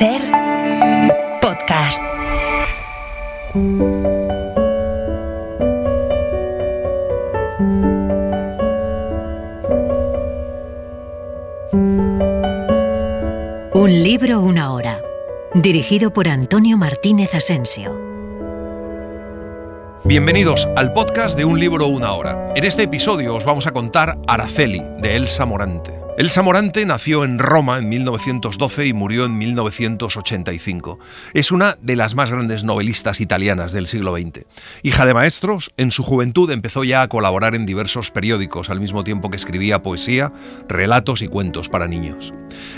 SER Podcast. Un libro, una hora. Dirigido por Antonio Martínez Asensio. Bienvenidos al podcast de Un libro, una hora. En este episodio os vamos a contar Araceli, de Elsa Morante. Elsa Morante nació en Roma en 1912 y murió en 1985. Es una de las más grandes novelistas italianas del siglo XX. Hija de maestros, en su juventud empezó ya a colaborar en diversos periódicos, al mismo tiempo que escribía poesía, relatos y cuentos para niños.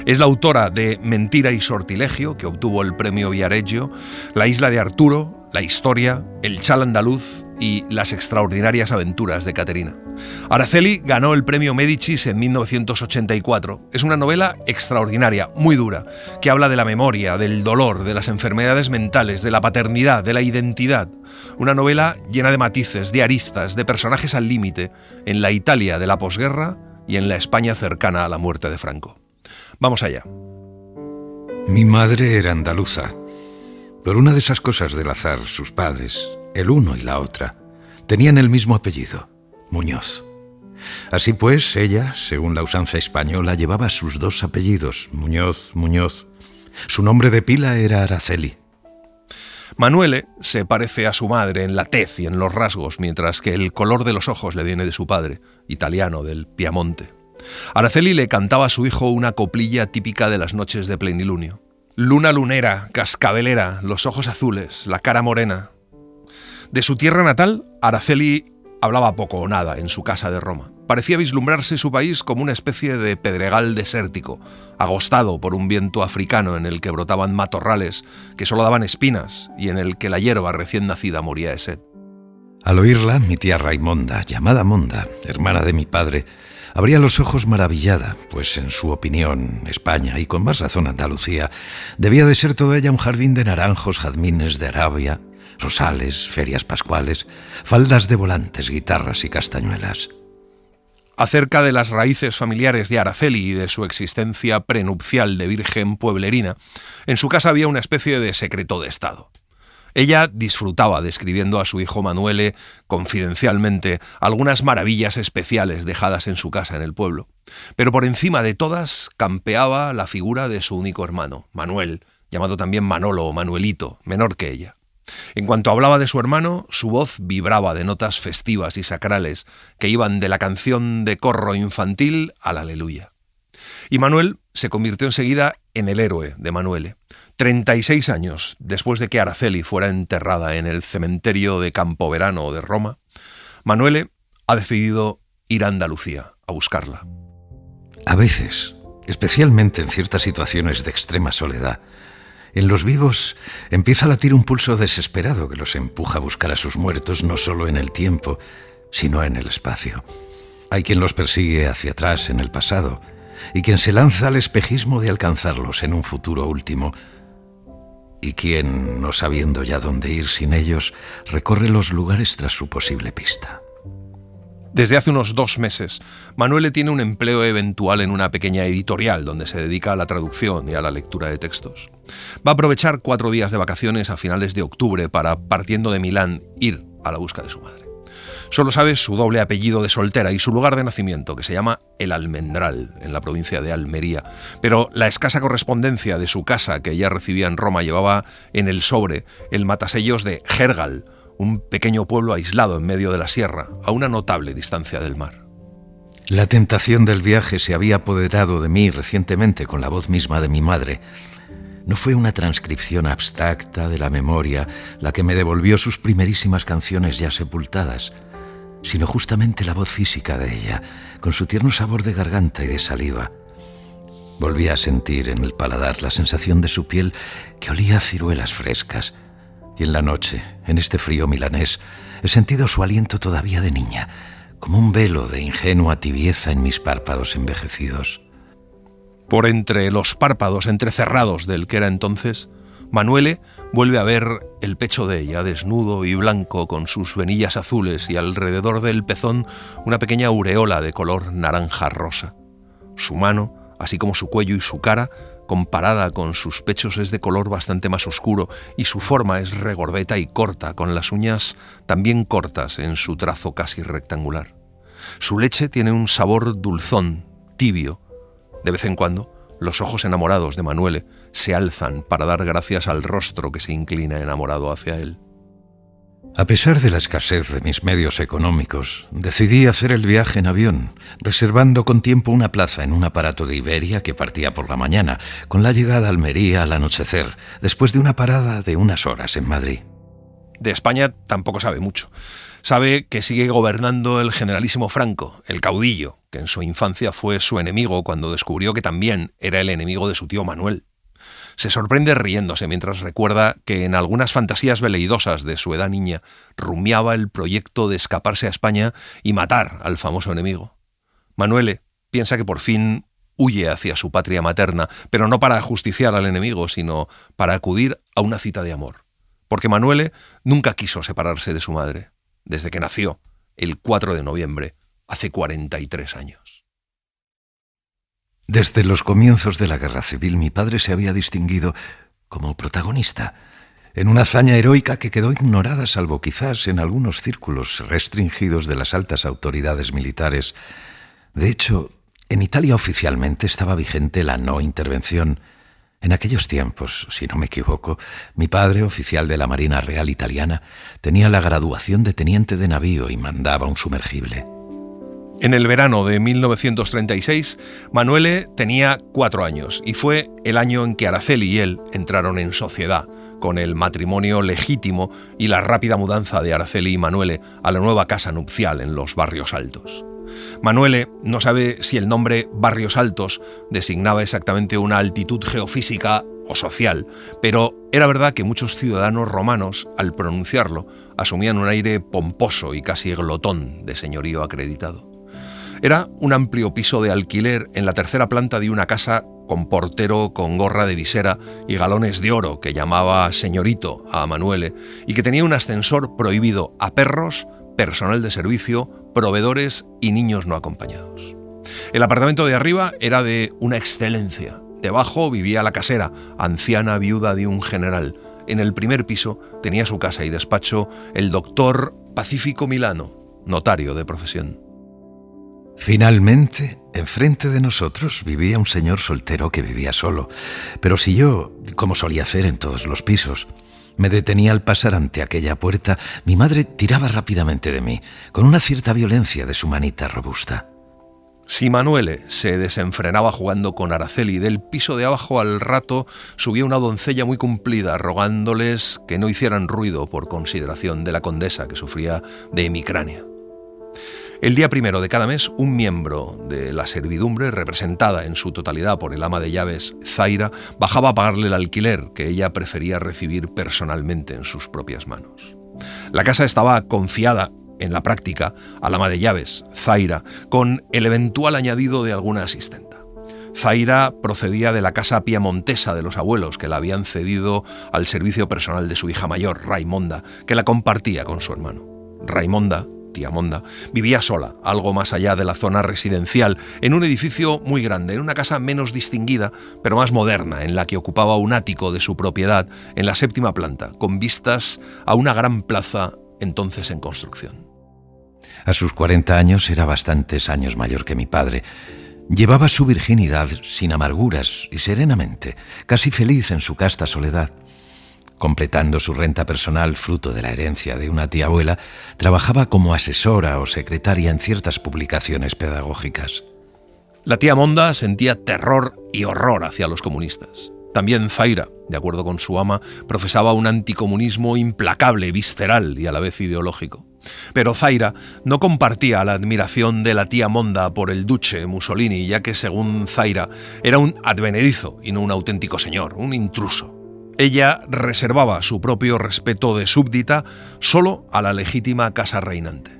Es la autora de Mentira y sortilegio, que obtuvo el premio Viareggio, La isla de Arturo, La historia, El chal andaluz y Las extraordinarias aventuras de Caterina. Araceli ganó el premio Médicis en 1984. Es una novela extraordinaria, muy dura, que habla de la memoria, del dolor, de las enfermedades mentales, de la paternidad, de la identidad. Una novela llena de matices, de aristas, de personajes al límite, en la Italia de la posguerra y en la España cercana a la muerte de Franco. Vamos allá. Mi madre era andaluza. Por una de esas cosas del azar, sus padres, el uno y la otra, tenían el mismo apellido, Muñoz. Así pues, ella, según la usanza española, llevaba sus dos apellidos, Muñoz. Su nombre de pila era Araceli. Manuele se parece a su madre en la tez y en los rasgos, mientras que el color de los ojos le viene de su padre, italiano, del Piamonte. Araceli le cantaba a su hijo una coplilla típica de las noches de plenilunio. Luna lunera, cascabelera, los ojos azules, la cara morena. De su tierra natal, Araceli hablaba poco o nada en su casa de Roma. Parecía vislumbrarse su país como una especie de pedregal desértico, agostado por un viento africano en el que brotaban matorrales que solo daban espinas y en el que la hierba recién nacida moría de sed. Al oírla, mi tía Raimonda, llamada Monda, hermana de mi padre, abría los ojos maravillada, pues en su opinión, España, y con más razón Andalucía, debía de ser toda ella un jardín de naranjos, jazmines de Arabia, rosales, ferias pascuales, faldas de volantes, guitarras y castañuelas. Acerca de las raíces familiares de Araceli y de su existencia prenupcial de virgen pueblerina, en su casa había una especie de secreto de Estado. Ella disfrutaba describiendo a su hijo Manuele confidencialmente algunas maravillas especiales dejadas en su casa en el pueblo. Pero por encima de todas campeaba la figura de su único hermano, Manuel, llamado también Manolo o Manuelito, menor que ella. En cuanto hablaba de su hermano, su voz vibraba de notas festivas y sacrales que iban de la canción de corro infantil al aleluya. Y Manuel se convirtió enseguida en el héroe de Manuele. 36 años después de que Araceli fuera enterrada en el cementerio de Campoverano de Roma, Manuele ha decidido ir a Andalucía a buscarla. A veces, especialmente en ciertas situaciones de extrema soledad, en los vivos empieza a latir un pulso desesperado que los empuja a buscar a sus muertos no solo en el tiempo, sino en el espacio. Hay quien los persigue hacia atrás en el pasado y quien se lanza al espejismo de alcanzarlos en un futuro último, y quien, no sabiendo ya dónde ir sin ellos, recorre los lugares tras su posible pista. Desde hace unos 2 meses, Manuele tiene un empleo eventual en una pequeña editorial donde se dedica a la traducción y a la lectura de textos. Va a aprovechar 4 días de vacaciones a finales de octubre para, partiendo de Milán, ir a la busca de su madre. Solo sabe su doble apellido de soltera y su lugar de nacimiento, que se llama El Almendral, en la provincia de Almería. Pero la escasa correspondencia de su casa que ella recibía en Roma llevaba en el sobre el matasellos de Gergal, un pequeño pueblo aislado en medio de la sierra, a una notable distancia del mar. La tentación del viaje se había apoderado de mí recientemente con la voz misma de mi madre. No fue una transcripción abstracta de la memoria la que me devolvió sus primerísimas canciones ya sepultadas, sino justamente la voz física de ella, con su tierno sabor de garganta y de saliva. Volví a sentir en el paladar la sensación de su piel que olía a ciruelas frescas, y en la noche, en este frío milanés, he sentido su aliento todavía de niña, como un velo de ingenua tibieza en mis párpados envejecidos. Por entre los párpados entrecerrados del que era entonces, Manuele vuelve a ver el pecho de ella, desnudo y blanco, con sus venillas azules y alrededor del pezón una pequeña aureola de color naranja rosa. Su mano, así como su cuello y su cara, comparada con sus pechos es de color bastante más oscuro y su forma es regordeta y corta, con las uñas también cortas en su trazo casi rectangular. Su leche tiene un sabor dulzón, tibio. De vez en cuando, los ojos enamorados de Manuele se alzan para dar gracias al rostro que se inclina enamorado hacia él. A pesar de la escasez de mis medios económicos, decidí hacer el viaje en avión, reservando con tiempo una plaza en un aparato de Iberia que partía por la mañana, con la llegada a Almería al anochecer, después de una parada de unas horas en Madrid. De España tampoco sabe mucho. Sabe que sigue gobernando el generalísimo Franco, el caudillo, que en su infancia fue su enemigo cuando descubrió que también era el enemigo de su tío Manuel. Se sorprende riéndose mientras recuerda que en algunas fantasías veleidosas de su edad niña rumiaba el proyecto de escaparse a España y matar al famoso enemigo. Manuele piensa que por fin huye hacia su patria materna, pero no para ajusticiar al enemigo, sino para acudir a una cita de amor. Porque Manuele nunca quiso separarse de su madre, desde que nació, el 4 de noviembre, hace 43 años. Desde los comienzos de la Guerra Civil, mi padre se había distinguido como protagonista, en una hazaña heroica que quedó ignorada salvo quizás en algunos círculos restringidos de las altas autoridades militares. De hecho, en Italia oficialmente estaba vigente la no intervención. En aquellos tiempos, si no me equivoco, mi padre, oficial de la Marina Real Italiana, tenía la graduación de teniente de navío y mandaba un sumergible. En el verano de 1936, Manuele tenía 4 años y fue el año en que Araceli y él entraron en sociedad, con el matrimonio legítimo y la rápida mudanza de Araceli y Manuele a la nueva casa nupcial en los Barrios Altos. Manuele no sabe si el nombre Barrios Altos designaba exactamente una altitud geofísica o social, pero era verdad que muchos ciudadanos romanos, al pronunciarlo, asumían un aire pomposo y casi glotón de señorío acreditado. Era un amplio piso de alquiler en la tercera planta de una casa con portero con gorra de visera y galones de oro que llamaba señorito a Manuele y que tenía un ascensor prohibido a perros, personal de servicio, proveedores y niños no acompañados. El apartamento de arriba era de una excelencia. Debajo vivía la casera, anciana viuda de un general. En el primer piso tenía su casa y despacho el doctor Pacífico Milano, notario de profesión. Finalmente, enfrente de nosotros vivía un señor soltero que vivía solo. Pero si yo, como solía hacer en todos los pisos, me detenía al pasar ante aquella puerta, mi madre tiraba rápidamente de mí, con una cierta violencia de su manita robusta. Si Manuele se desenfrenaba jugando con Araceli, del piso de abajo al rato subía una doncella muy cumplida, rogándoles que no hicieran ruido por consideración de la condesa que sufría de hemicrania. El día 1 de cada mes, un miembro de la servidumbre, representada en su totalidad por el ama de llaves Zaira, bajaba a pagarle el alquiler que ella prefería recibir personalmente en sus propias manos. La casa estaba confiada, en la práctica, al ama de llaves Zaira, con el eventual añadido de alguna asistenta. Zaira procedía de la casa piamontesa de los abuelos que la habían cedido al servicio personal de su hija mayor, Raimonda, que la compartía con su hermano. Raimonda, tía Monda, vivía sola, algo más allá de la zona residencial, en un edificio muy grande, en una casa menos distinguida, pero más moderna, en la que ocupaba un ático de su propiedad en la 7ª planta, con vistas a una gran plaza entonces en construcción. A sus 40 años era bastantes años mayor que mi padre. Llevaba su virginidad sin amarguras y serenamente, casi feliz en su casta soledad. Completando su renta personal, fruto de la herencia de una tía abuela, trabajaba como asesora o secretaria en ciertas publicaciones pedagógicas. La tía Monda sentía terror y horror hacia los comunistas. También Zaira, de acuerdo con su ama, profesaba un anticomunismo implacable, visceral y a la vez ideológico. Pero Zaira no compartía la admiración de la tía Monda por el duce Mussolini, ya que, según Zaira, era un advenedizo y no un auténtico señor, un intruso. Ella reservaba su propio respeto de súbdita solo a la legítima casa reinante.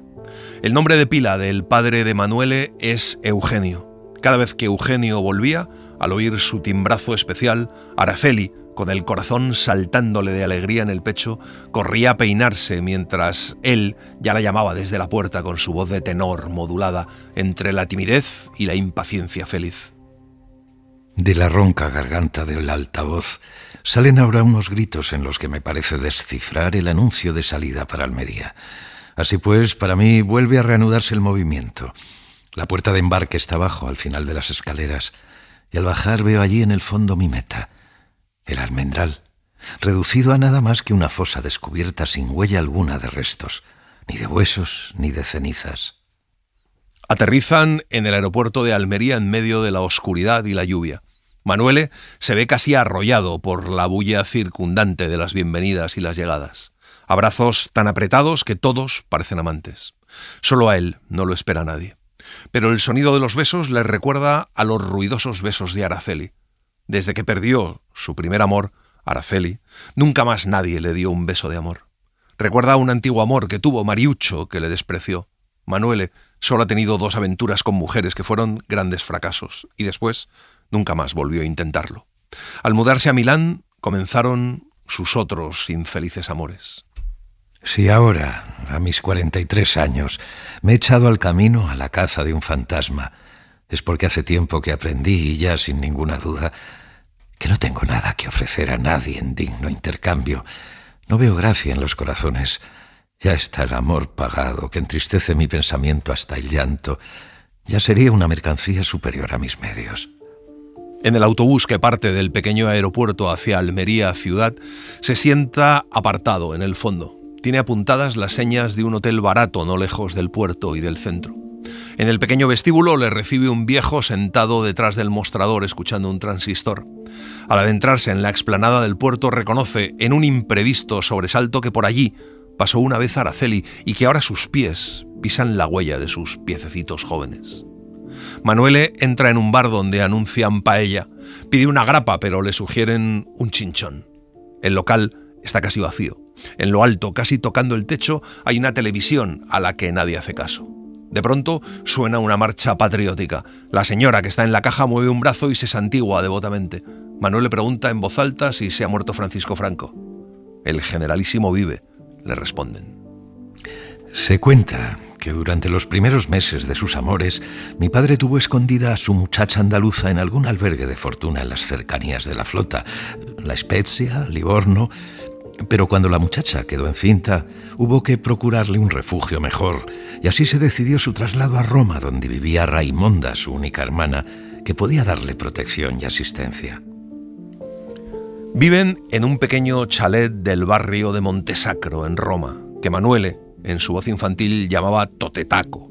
El nombre de pila del padre de Manuele es Eugenio. Cada vez que Eugenio volvía, al oír su timbrazo especial, Araceli, con el corazón saltándole de alegría en el pecho, corría a peinarse mientras él ya la llamaba desde la puerta con su voz de tenor modulada entre la timidez y la impaciencia feliz. De la ronca garganta del altavoz salen ahora unos gritos en los que me parece descifrar el anuncio de salida para Almería. Así pues, para mí vuelve a reanudarse el movimiento. La puerta de embarque está abajo, al final de las escaleras, y al bajar veo allí en el fondo mi meta, el Almendral, reducido a nada más que una fosa descubierta sin huella alguna de restos, ni de huesos ni de cenizas. Aterrizan en el aeropuerto de Almería en medio de la oscuridad y la lluvia. Manuele se ve casi arrollado por la bulla circundante de las bienvenidas y las llegadas. Abrazos tan apretados que todos parecen amantes. Solo a él no lo espera nadie. Pero el sonido de los besos le recuerda a los ruidosos besos de Araceli. Desde que perdió su primer amor, Araceli, nunca más nadie le dio un beso de amor. Recuerda a un antiguo amor que tuvo, Mariuccio, que le despreció. Manuele solo ha tenido 2 aventuras con mujeres que fueron grandes fracasos y después nunca más volvió a intentarlo. Al mudarse a Milán comenzaron sus otros infelices amores. Si ahora, a mis 43 años, me he echado al camino a la caza de un fantasma, es porque hace tiempo que aprendí, y ya sin ninguna duda, que no tengo nada que ofrecer a nadie en digno intercambio. No veo gracia en los corazones. Ya está el amor pagado, que entristece mi pensamiento hasta el llanto. Ya sería una mercancía superior a mis medios. En el autobús que parte del pequeño aeropuerto hacia Almería ciudad, se sienta apartado en el fondo. Tiene apuntadas las señas de un hotel barato no lejos del puerto y del centro. En el pequeño vestíbulo le recibe un viejo sentado detrás del mostrador escuchando un transistor. Al adentrarse en la explanada del puerto reconoce en un imprevisto sobresalto que por allí pasó una vez Araceli y que ahora sus pies pisan la huella de sus piececitos jóvenes. Manuele entra en un bar donde anuncian paella. Pide una grapa, pero le sugieren un chinchón. El local está casi vacío. En lo alto, casi tocando el techo, hay una televisión a la que nadie hace caso. De pronto suena una marcha patriótica. La señora que está en la caja mueve un brazo y se santigua devotamente. Manuele pregunta en voz alta si se ha muerto Francisco Franco. El generalísimo vive, le responden. Se cuenta que durante los primeros meses de sus amores, mi padre tuvo escondida a su muchacha andaluza en algún albergue de fortuna en las cercanías de la flota, La Spezia, Livorno. Pero cuando la muchacha quedó encinta, hubo que procurarle un refugio mejor, y así se decidió su traslado a Roma, donde vivía Raimonda, su única hermana, que podía darle protección y asistencia. Viven en un pequeño chalet del barrio de Montesacro, en Roma, que Manuele, en su voz infantil, llamaba Totetaco.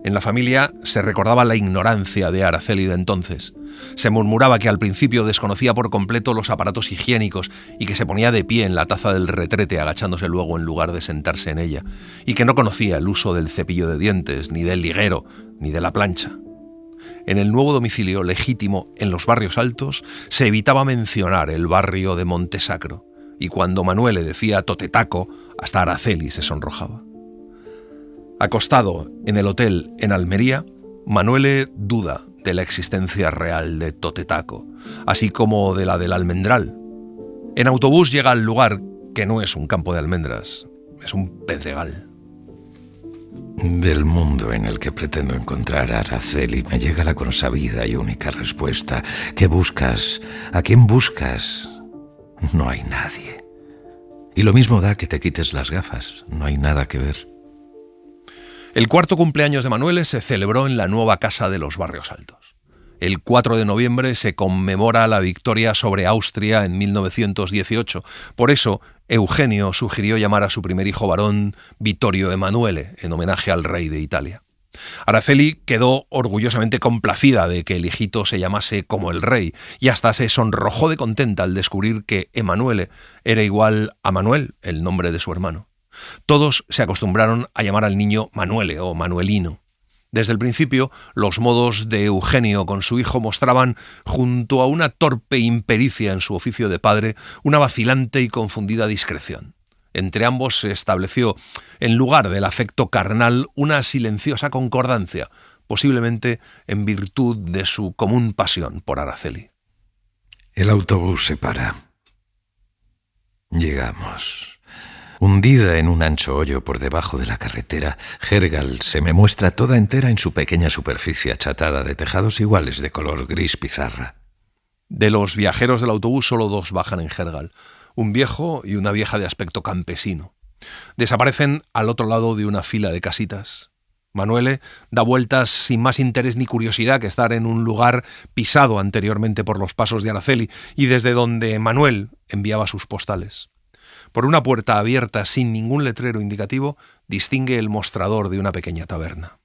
En la familia se recordaba la ignorancia de Araceli de entonces. Se murmuraba que al principio desconocía por completo los aparatos higiénicos y que se ponía de pie en la taza del retrete agachándose luego en lugar de sentarse en ella, y que no conocía el uso del cepillo de dientes, ni del liguero, ni de la plancha. En el nuevo domicilio legítimo en los barrios altos se evitaba mencionar el barrio de Montesacro, y cuando Manuele decía Totetaco, hasta Araceli se sonrojaba. Acostado en el hotel en Almería, Manuele duda de la existencia real de Totetaco, así como de la del Almendral. En autobús llega al lugar que no es un campo de almendras, es un pedregal. Del mundo en el que pretendo encontrar a Araceli me llega la consabida y única respuesta. ¿Qué buscas? ¿A quién buscas? No hay nadie. Y lo mismo da que te quites las gafas, no hay nada que ver. El cuarto cumpleaños de Manuele se celebró en la nueva casa de los barrios altos. El 4 de noviembre se conmemora la victoria sobre Austria en 1918. Por eso, Eugenio sugirió llamar a su primer hijo varón Vittorio Emanuele, en homenaje al rey de Italia. Araceli quedó orgullosamente complacida de que el hijito se llamase como el rey y hasta se sonrojó de contenta al descubrir que Emanuele era igual a Manuel, el nombre de su hermano. Todos se acostumbraron a llamar al niño Manuele o Manuelino. Desde el principio, los modos de Eugenio con su hijo mostraban, junto a una torpe impericia en su oficio de padre, una vacilante y confundida discreción. Entre ambos se estableció, en lugar del afecto carnal, una silenciosa concordancia, posiblemente en virtud de su común pasión por Araceli. El autobús se para. Llegamos. Hundida en un ancho hoyo por debajo de la carretera, Hergal se me muestra toda entera en su pequeña superficie achatada de tejados iguales de color gris pizarra. De los viajeros del autobús solo 2 bajan en Hergal, un viejo y una vieja de aspecto campesino. Desaparecen al otro lado de una fila de casitas. Manuele da vueltas sin más interés ni curiosidad que estar en un lugar pisado anteriormente por los pasos de Araceli y desde donde Manuel enviaba sus postales. Por una puerta abierta sin ningún letrero indicativo, distingue el mostrador de una pequeña taberna.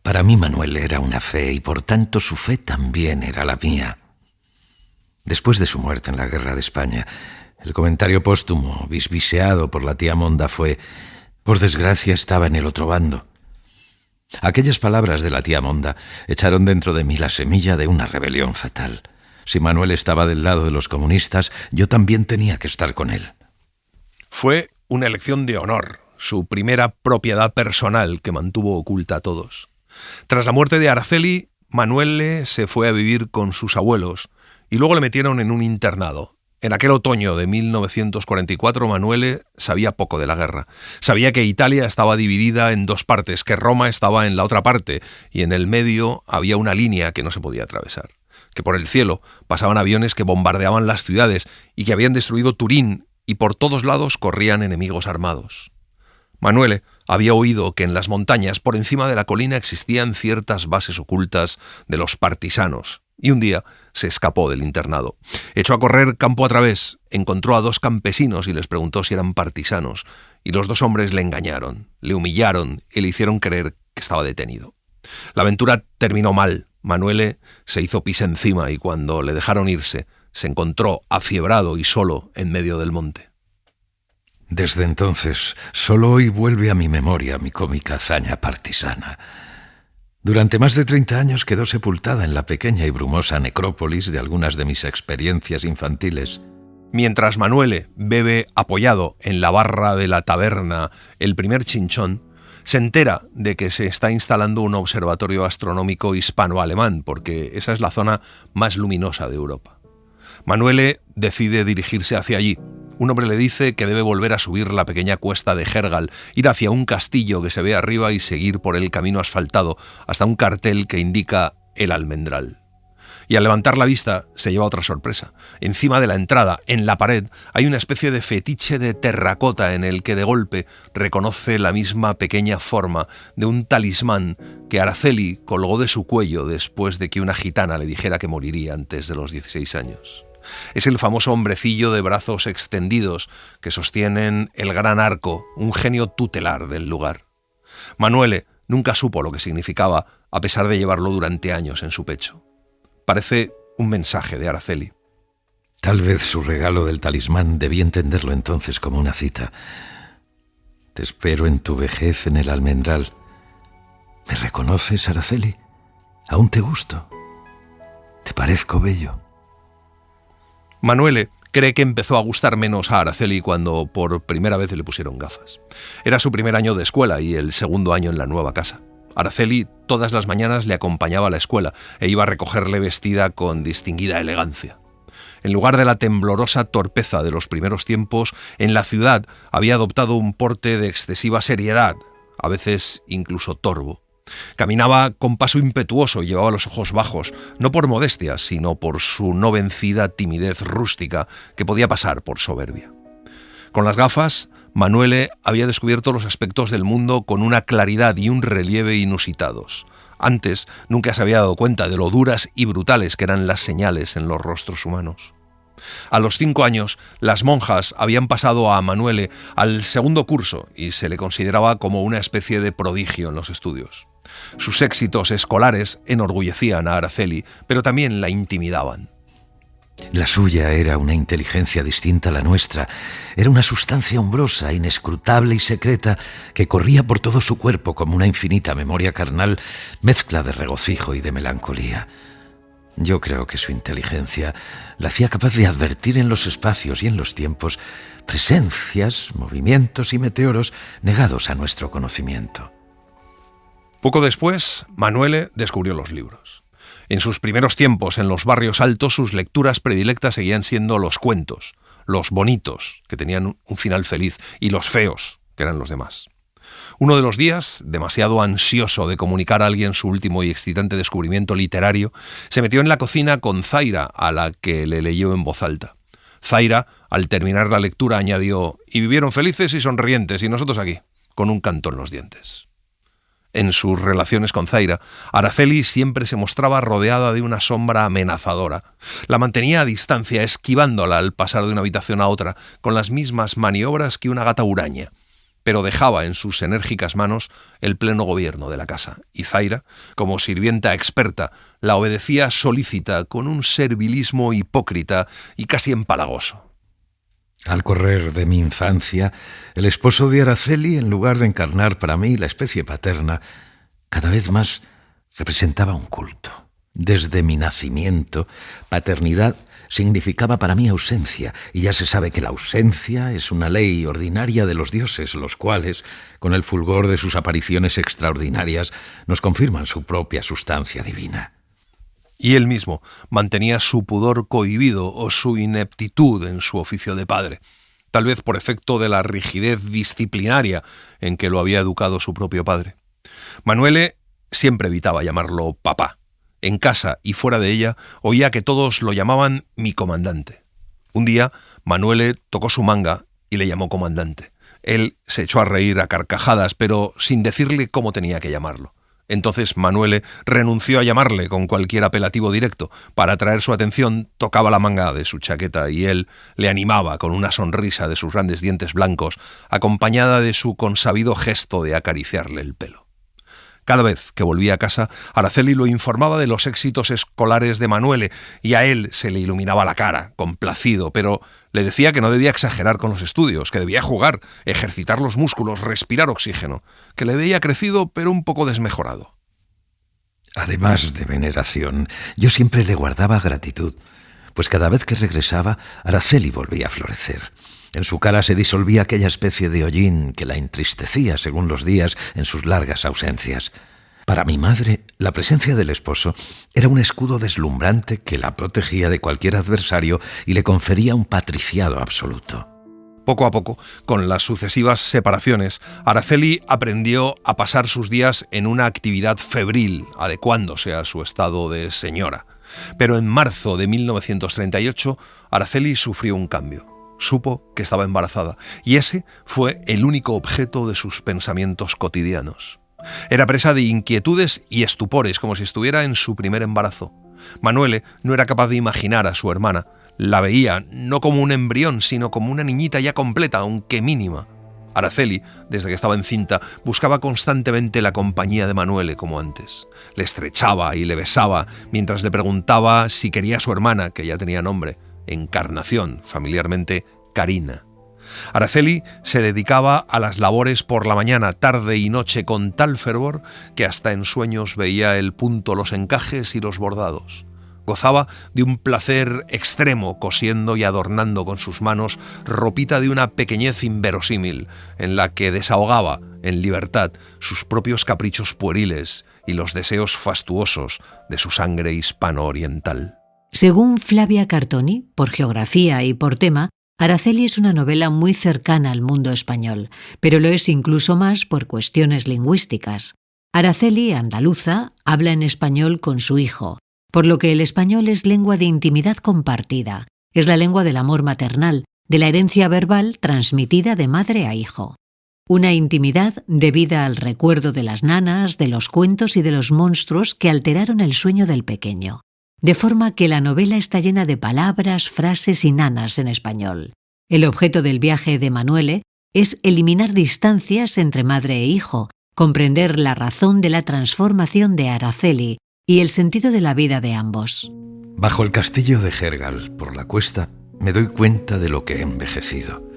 Para mí Manuel era una fe y por tanto su fe también era la mía. Después de su muerte en la Guerra de España, el comentario póstumo, bisbiseado por la tía Monda fue: por desgracia estaba en el otro bando. Aquellas palabras de la tía Monda echaron dentro de mí la semilla de una rebelión fatal. Si Manuel estaba del lado de los comunistas, yo también tenía que estar con él. Fue una elección de honor, su primera propiedad personal que mantuvo oculta a todos. Tras la muerte de Araceli, Manuele se fue a vivir con sus abuelos y luego le metieron en un internado. En aquel otoño de 1944, Manuele sabía poco de la guerra. Sabía que Italia estaba dividida en 2 partes, que Roma estaba en la otra parte y en el medio había una línea que no se podía atravesar. Que por el cielo pasaban aviones que bombardeaban las ciudades y que habían destruido Turín y por todos lados corrían enemigos armados. Manuele había oído que en las montañas, por encima de la colina, existían ciertas bases ocultas de los partisanos. Y un día se escapó del internado. Echó a correr campo a través, encontró a 2 campesinos y les preguntó si eran partisanos. Y los 2 hombres le engañaron, le humillaron y le hicieron creer que estaba detenido. La aventura terminó mal. Manuele se hizo pis encima y cuando le dejaron irse, se encontró afiebrado y solo en medio del monte. Desde entonces, solo hoy vuelve a mi memoria mi cómica hazaña partisana. Durante más de 30 años quedó sepultada en la pequeña y brumosa necrópolis de algunas de mis experiencias infantiles. Mientras Manuele bebe apoyado en la barra de la taberna el primer chinchón, se entera de que se está instalando un observatorio astronómico hispano-alemán, porque esa es la zona más luminosa de Europa. Manuele decide dirigirse hacia allí. Un hombre le dice que debe volver a subir la pequeña cuesta de Hergal, ir hacia un castillo que se ve arriba y seguir por el camino asfaltado hasta un cartel que indica El Almendral. Y al levantar la vista se lleva otra sorpresa. Encima de la entrada, en la pared, hay una especie de fetiche de terracota en el que de golpe reconoce la misma pequeña forma de un talismán que Araceli colgó de su cuello después de que una gitana le dijera que moriría antes de los 16 años. Es el famoso hombrecillo de brazos extendidos que sostienen el gran arco, un genio tutelar del lugar. Manuele nunca supo lo que significaba, a pesar de llevarlo durante años en su pecho. Parece un mensaje de Araceli. Tal vez su regalo del talismán debí entenderlo entonces como una cita. Te espero en tu vejez en el almendral. ¿Me reconoces, Araceli? ¿Aún te gusto? ¿Te parezco bello? Manuele cree que empezó a gustar menos a Araceli cuando por primera vez le pusieron gafas. Era su primer año de escuela y el segundo año en la nueva casa. Araceli todas las mañanas le acompañaba a la escuela e iba a recogerle vestida con distinguida elegancia. En lugar de la temblorosa torpeza de los primeros tiempos, en la ciudad había adoptado un porte de excesiva seriedad, a veces incluso torvo. Caminaba con paso impetuoso y llevaba los ojos bajos, no por modestia, sino por su no vencida timidez rústica que podía pasar por soberbia. Con las gafas, Manuele había descubierto los aspectos del mundo con una claridad y un relieve inusitados. Antes nunca se había dado cuenta de lo duras y brutales que eran las señales en los rostros humanos. A los 5 años, las monjas habían pasado a Manuele al segundo curso y se le consideraba como una especie de prodigio en los estudios. Sus éxitos escolares enorgullecían a Araceli, pero también la intimidaban. La suya era una inteligencia distinta a la nuestra. Era una sustancia umbrosa, inescrutable y secreta que corría por todo su cuerpo como una infinita memoria carnal, mezcla de regocijo y de melancolía. Yo creo que su inteligencia la hacía capaz de advertir en los espacios y en los tiempos presencias, movimientos y meteoros negados a nuestro conocimiento. Poco después, Manuele descubrió los libros. En sus primeros tiempos en los barrios altos, sus lecturas predilectas seguían siendo los cuentos, los bonitos, que tenían un final feliz, y los feos, que eran los demás. Uno de los días, demasiado ansioso de comunicar a alguien su último y excitante descubrimiento literario, se metió en la cocina con Zaira, a la que le leyó en voz alta. Zaira, al terminar la lectura, añadió: «Y vivieron felices y sonrientes, y nosotros aquí, con un canto en los dientes». En sus relaciones con Zaira, Araceli siempre se mostraba rodeada de una sombra amenazadora. La mantenía a distancia, esquivándola al pasar de una habitación a otra, con las mismas maniobras que una gata huraña. Pero dejaba en sus enérgicas manos el pleno gobierno de la casa, y Zaira, como sirvienta experta, la obedecía solícita, con un servilismo hipócrita y casi empalagoso. Al correr de mi infancia, el esposo de Araceli, en lugar de encarnar para mí la especie paterna, cada vez más representaba un culto. Desde mi nacimiento, paternidad significaba para mí ausencia, y ya se sabe que la ausencia es una ley ordinaria de los dioses, los cuales, con el fulgor de sus apariciones extraordinarias, nos confirman su propia sustancia divina. Y él mismo mantenía su pudor cohibido o su ineptitud en su oficio de padre, tal vez por efecto de la rigidez disciplinaria en que lo había educado su propio padre. Manuele siempre evitaba llamarlo papá. En casa y fuera de ella oía que todos lo llamaban mi comandante. Un día Manuele tocó su manga y le llamó comandante. Él se echó a reír a carcajadas, pero sin decirle cómo tenía que llamarlo. Entonces Manuele renunció a llamarle con cualquier apelativo directo. Para atraer su atención, tocaba la manga de su chaqueta y él le animaba con una sonrisa de sus grandes dientes blancos, acompañada de su consabido gesto de acariciarle el pelo. Cada vez que volvía a casa, Araceli lo informaba de los éxitos escolares de Manuele y a él se le iluminaba la cara, complacido, pero le decía que no debía exagerar con los estudios, que debía jugar, ejercitar los músculos, respirar oxígeno, que le veía crecido pero un poco desmejorado. Además de veneración, yo siempre le guardaba gratitud, pues cada vez que regresaba, Araceli volvía a florecer. En su cara se disolvía aquella especie de hollín que la entristecía según los días en sus largas ausencias. Para mi madre, la presencia del esposo era un escudo deslumbrante que la protegía de cualquier adversario y le confería un patriciado absoluto. Poco a poco, con las sucesivas separaciones, Araceli aprendió a pasar sus días en una actividad febril, adecuándose a su estado de señora. Pero en marzo de 1938, Araceli sufrió un cambio. Supo que estaba embarazada, y ese fue el único objeto de sus pensamientos cotidianos. Era presa de inquietudes y estupores, como si estuviera en su primer embarazo. Manuele no era capaz de imaginar a su hermana. La veía no como un embrión, sino como una niñita ya completa, aunque mínima. Araceli, desde que estaba encinta, buscaba constantemente la compañía de Manuele como antes. Le estrechaba y le besaba, mientras le preguntaba si quería a su hermana, que ya tenía nombre, Encarnación, familiarmente Carina. Araceli se dedicaba a las labores por la mañana, tarde y noche con tal fervor que hasta en sueños veía el punto, los encajes y los bordados. Gozaba de un placer extremo cosiendo y adornando con sus manos ropita de una pequeñez inverosímil, en la que desahogaba en libertad sus propios caprichos pueriles y los deseos fastuosos de su sangre hispano-oriental. Según Flavia Cartoni, por geografía y por tema, Araceli es una novela muy cercana al mundo español, pero lo es incluso más por cuestiones lingüísticas. Araceli, andaluza, habla en español con su hijo, por lo que el español es lengua de intimidad compartida, es la lengua del amor maternal, de la herencia verbal transmitida de madre a hijo. Una intimidad debida al recuerdo de las nanas, de los cuentos y de los monstruos que alteraron el sueño del pequeño. De forma que la novela está llena de palabras, frases y nanas en español. El objeto del viaje de Manuele es eliminar distancias entre madre e hijo, comprender la razón de la transformación de Araceli y el sentido de la vida de ambos. Bajo el castillo de Gergal, por la cuesta, me doy cuenta de lo que he envejecido.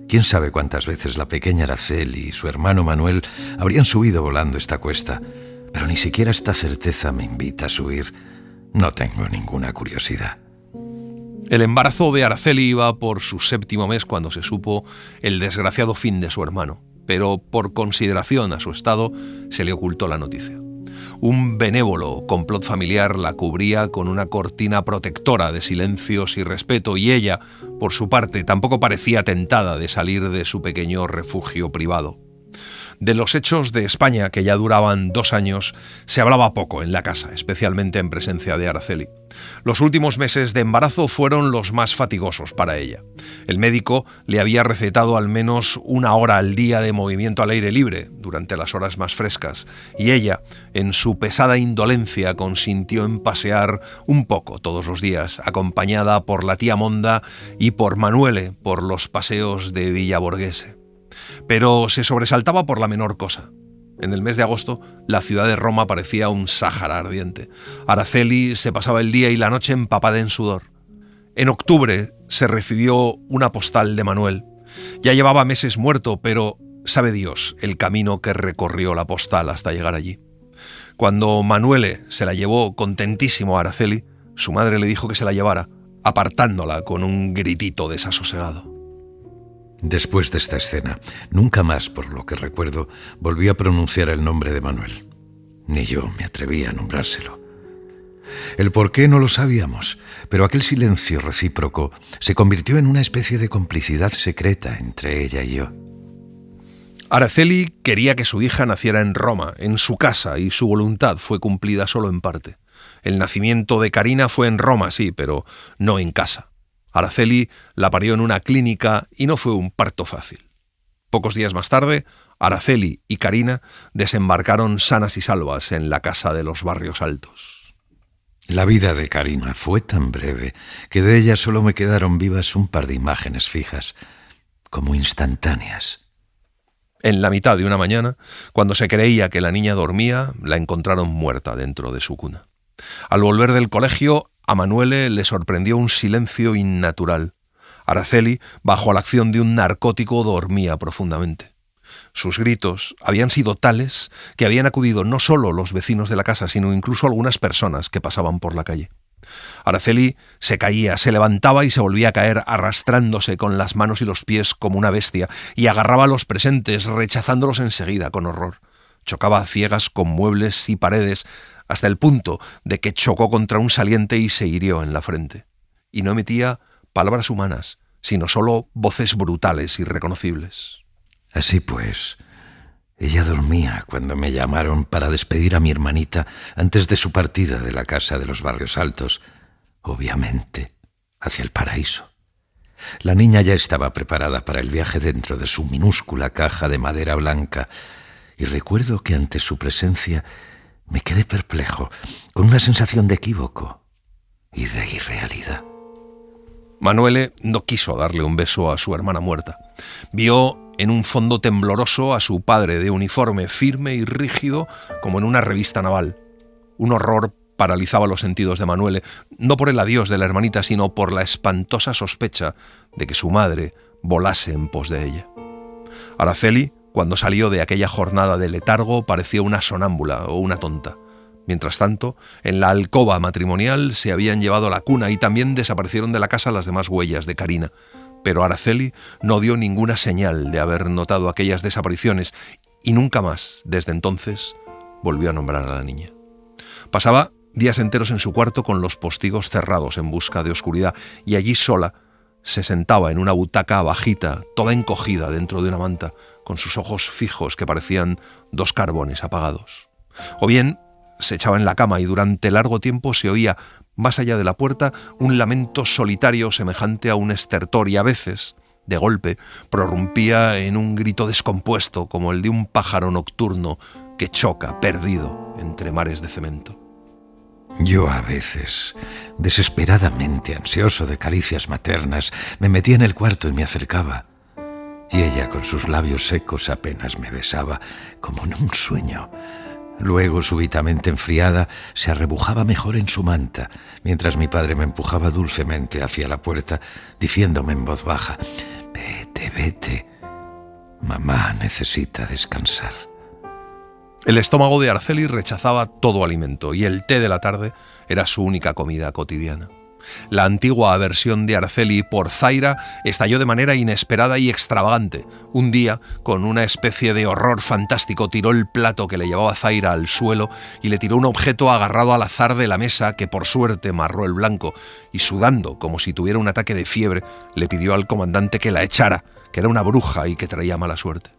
Quién sabe cuántas veces la pequeña Araceli y su hermano Manuel habrían subido volando esta cuesta, pero ni siquiera esta certeza me invita a subir. No tengo ninguna curiosidad. El embarazo de Araceli iba por su 7º mes cuando se supo el desgraciado fin de su hermano, pero por consideración a su estado se le ocultó la noticia. Un benévolo complot familiar la cubría con una cortina protectora de silencios y respeto, y ella, por su parte, tampoco parecía tentada de salir de su pequeño refugio privado. De los hechos de España, que ya duraban 2 años, se hablaba poco en la casa, especialmente en presencia de Araceli. Los últimos meses de embarazo fueron los más fatigosos para ella. El médico le había recetado al menos 1 hora al día de movimiento al aire libre durante las horas más frescas, y ella, en su pesada indolencia, consintió en pasear un poco todos los días, acompañada por la tía Monda y por Manuele por los paseos de Villaborghese. Pero se sobresaltaba por la menor cosa. En el mes de agosto, la ciudad de Roma parecía un Sáhara ardiente. Araceli se pasaba el día y la noche empapada en sudor. En octubre se recibió una postal de Manuel. Ya llevaba meses muerto, pero sabe Dios el camino que recorrió la postal hasta llegar allí. Cuando Manuele se la llevó contentísimo a Araceli, su madre le dijo que se la llevara, apartándola con un gritito desasosegado. Después de esta escena, nunca más, por lo que recuerdo, volví a pronunciar el nombre de Manuel. Ni yo me atreví a nombrárselo. El por qué no lo sabíamos, pero aquel silencio recíproco se convirtió en una especie de complicidad secreta entre ella y yo. Araceli quería que su hija naciera en Roma, en su casa, y su voluntad fue cumplida solo en parte. El nacimiento de Karina fue en Roma, sí, pero no en casa. Araceli la parió en una clínica y no fue un parto fácil. Pocos días más tarde, Araceli y Karina desembarcaron sanas y salvas en la casa de los Barrios Altos. La vida de Karina fue tan breve que de ella solo me quedaron vivas un par de imágenes fijas, como instantáneas. En la mitad de una mañana, cuando se creía que la niña dormía, la encontraron muerta dentro de su cuna. Al volver del colegio, a Manuele le sorprendió un silencio innatural. Araceli, bajo la acción de un narcótico, dormía profundamente. Sus gritos habían sido tales que habían acudido no solo los vecinos de la casa, sino incluso algunas personas que pasaban por la calle. Araceli se caía, se levantaba y se volvía a caer, arrastrándose con las manos y los pies como una bestia, y agarraba a los presentes, rechazándolos enseguida con horror. Chocaba a ciegas con muebles y paredes, hasta el punto de que chocó contra un saliente y se hirió en la frente. Y no emitía palabras humanas, sino solo voces brutales y irreconocibles. Así pues, ella dormía cuando me llamaron para despedir a mi hermanita antes de su partida de la casa de los Barrios Altos, obviamente hacia el paraíso. La niña ya estaba preparada para el viaje dentro de su minúscula caja de madera blanca, y recuerdo que ante su presencia me quedé perplejo, con una sensación de equívoco y de irrealidad. Manuele no quiso darle un beso a su hermana muerta. Vio en un fondo tembloroso a su padre de uniforme firme y rígido como en una revista naval. Un horror paralizaba los sentidos de Manuele, no por el adiós de la hermanita, sino por la espantosa sospecha de que su madre volase en pos de ella. Araceli, cuando salió de aquella jornada de letargo, parecía una sonámbula o una tonta. Mientras tanto, en la alcoba matrimonial se habían llevado la cuna y también desaparecieron de la casa las demás huellas de Karina. Pero Araceli no dio ninguna señal de haber notado aquellas desapariciones y nunca más, desde entonces, volvió a nombrar a la niña. Pasaba días enteros en su cuarto con los postigos cerrados en busca de oscuridad, y allí sola se sentaba en una butaca bajita, toda encogida dentro de una manta, con sus ojos fijos que parecían 2 carbones apagados. O bien se echaba en la cama y durante largo tiempo se oía, más allá de la puerta, un lamento solitario semejante a un estertor, y a veces, de golpe, prorrumpía en un grito descompuesto como el de un pájaro nocturno que choca, perdido, entre mares de cemento. Yo a veces, desesperadamente ansioso de caricias maternas, me metía en el cuarto y me acercaba. Y ella, con sus labios secos, apenas me besaba, como en un sueño. Luego, súbitamente enfriada, se arrebujaba mejor en su manta, mientras mi padre me empujaba dulcemente hacia la puerta, diciéndome en voz baja: «Vete, vete. Mamá necesita descansar». El estómago de Araceli rechazaba todo alimento y el té de la tarde era su única comida cotidiana. La antigua aversión de Araceli por Zaira estalló de manera inesperada y extravagante. Un día, con una especie de horror fantástico, tiró el plato que le llevaba Zaira al suelo y le tiró un objeto agarrado al azar de la mesa que por suerte marró el blanco, y sudando como si tuviera un ataque de fiebre, le pidió al comandante que la echara, que era una bruja y que traía mala suerte.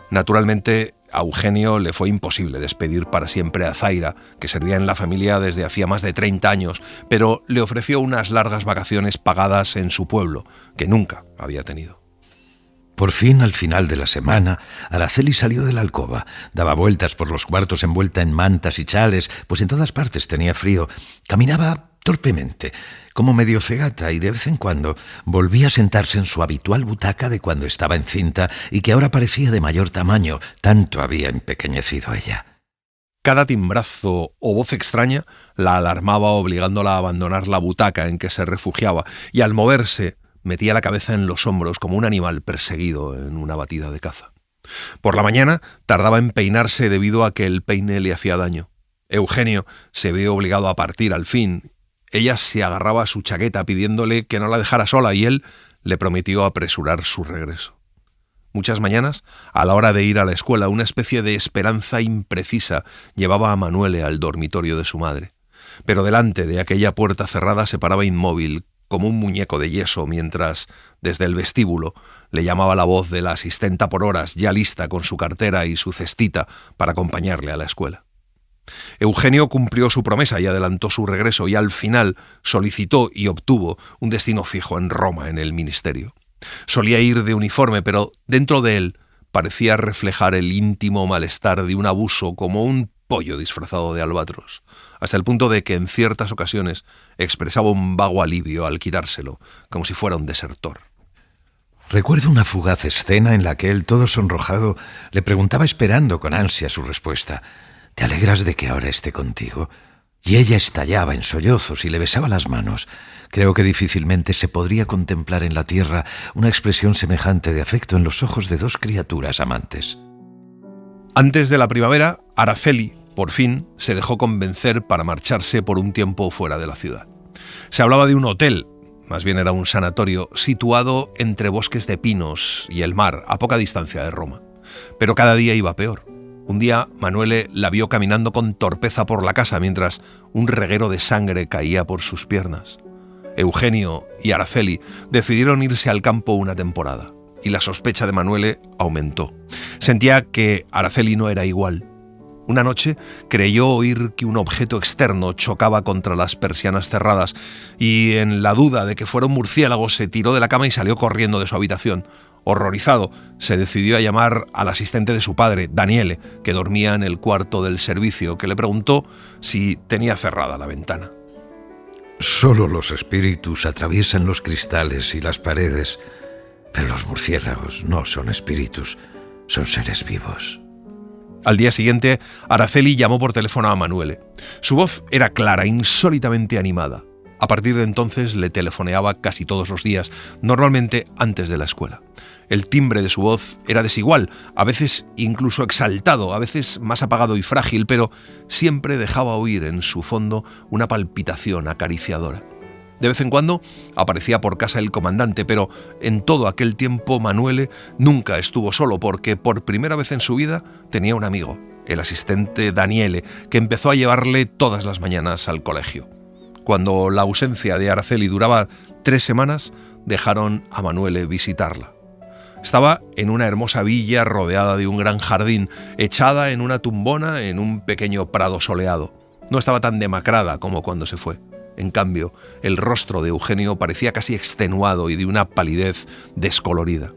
Naturalmente, a Eugenio le fue imposible despedir para siempre a Zaira, que servía en la familia desde hacía más de 30 años, pero le ofreció unas largas vacaciones pagadas en su pueblo, que nunca había tenido. Por fin, al final de la semana, Araceli salió de la alcoba, daba vueltas por los cuartos envuelta en mantas y chales, pues en todas partes tenía frío. Caminaba torpemente, como medio cegata, y de vez en cuando volvía a sentarse en su habitual butaca de cuando estaba encinta y que ahora parecía de mayor tamaño, tanto había empequeñecido ella. Cada timbrazo o voz extraña la alarmaba, obligándola a abandonar la butaca en que se refugiaba, y al moverse metía la cabeza en los hombros como un animal perseguido en una batida de caza. Por la mañana tardaba en peinarse debido a que el peine le hacía daño. Eugenio se vio obligado a partir al fin. Ella se agarraba a su chaqueta pidiéndole que no la dejara sola y él le prometió apresurar su regreso. Muchas mañanas, a la hora de ir a la escuela, una especie de esperanza imprecisa llevaba a Manuele al dormitorio de su madre. Pero delante de aquella puerta cerrada se paraba inmóvil, como un muñeco de yeso, mientras, desde el vestíbulo, le llamaba la voz de la asistenta por horas, ya lista con su cartera y su cestita para acompañarle a la escuela. Eugenio cumplió su promesa y adelantó su regreso, y al final solicitó y obtuvo un destino fijo en Roma, en el ministerio. Solía ir de uniforme, pero dentro de él parecía reflejar el íntimo malestar de un abuso, como un pollo disfrazado de albatros, hasta el punto de que en ciertas ocasiones expresaba un vago alivio al quitárselo, como si fuera un desertor. Recuerdo una fugaz escena en la que él, todo sonrojado, le preguntaba esperando con ansia su respuesta: «¿Te alegras de que ahora esté contigo?». Y ella estallaba en sollozos y le besaba las manos. Creo que difícilmente se podría contemplar en la tierra una expresión semejante de afecto en los ojos de dos criaturas amantes. Antes de la primavera, Araceli, por fin, se dejó convencer para marcharse por un tiempo fuera de la ciudad. Se hablaba de un hotel, más bien era un sanatorio, situado entre bosques de pinos y el mar, a poca distancia de Roma. Pero cada día iba peor. Un día, Manuele la vio caminando con torpeza por la casa mientras un reguero de sangre caía por sus piernas. Eugenio y Araceli decidieron irse al campo una temporada, y la sospecha de Manuele aumentó. Sentía que Araceli no era igual. Una noche creyó oír que un objeto externo chocaba contra las persianas cerradas y, en la duda de que fuera un murciélago, se tiró de la cama y salió corriendo de su habitación. Horrorizado, se decidió a llamar al asistente de su padre, Daniele, que dormía en el cuarto del servicio, que le preguntó si tenía cerrada la ventana. Solo los espíritus atraviesan los cristales y las paredes, pero los murciélagos no son espíritus, son seres vivos. Al día siguiente, Araceli llamó por teléfono a Manuele. Su voz era clara, insólitamente animada. A partir de entonces le telefoneaba casi todos los días, normalmente antes de la escuela. El timbre de su voz era desigual, a veces incluso exaltado, a veces más apagado y frágil, pero siempre dejaba oír en su fondo una palpitación acariciadora. De vez en cuando aparecía por casa el comandante, pero en todo aquel tiempo Manuele nunca estuvo solo, porque por primera vez en su vida tenía un amigo, el asistente Daniele, que empezó a llevarle todas las mañanas al colegio. Cuando la ausencia de Araceli duraba 3 semanas, dejaron a Manuele visitarla. Estaba en una hermosa villa rodeada de un gran jardín, echada en una tumbona en un pequeño prado soleado. No estaba tan demacrada como cuando se fue. En cambio, el rostro de Eugenio parecía casi extenuado y de una palidez descolorida.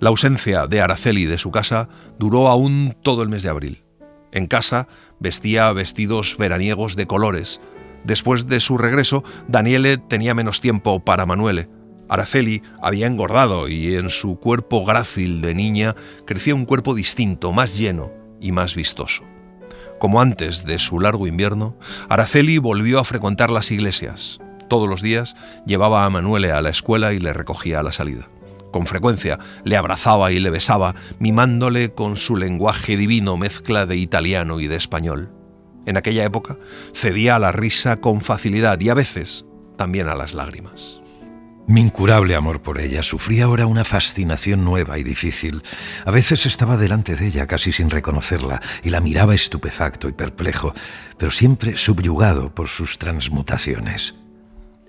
La ausencia de Araceli de su casa duró aún todo el mes de abril. En casa vestía vestidos veraniegos de colores. Después de su regreso, Daniele tenía menos tiempo para Manuele. Araceli había engordado y en su cuerpo grácil de niña crecía un cuerpo distinto, más lleno y más vistoso. Como antes de su largo invierno, Araceli volvió a frecuentar las iglesias. Todos los días llevaba a Manuele a la escuela y le recogía a la salida. Con frecuencia le abrazaba y le besaba, mimándole con su lenguaje divino, mezcla de italiano y de español. En aquella época cedía a la risa con facilidad y a veces también a las lágrimas. Mi incurable amor por ella sufría ahora una fascinación nueva y difícil. A veces estaba delante de ella casi sin reconocerla y la miraba estupefacto y perplejo, pero siempre subyugado por sus transmutaciones.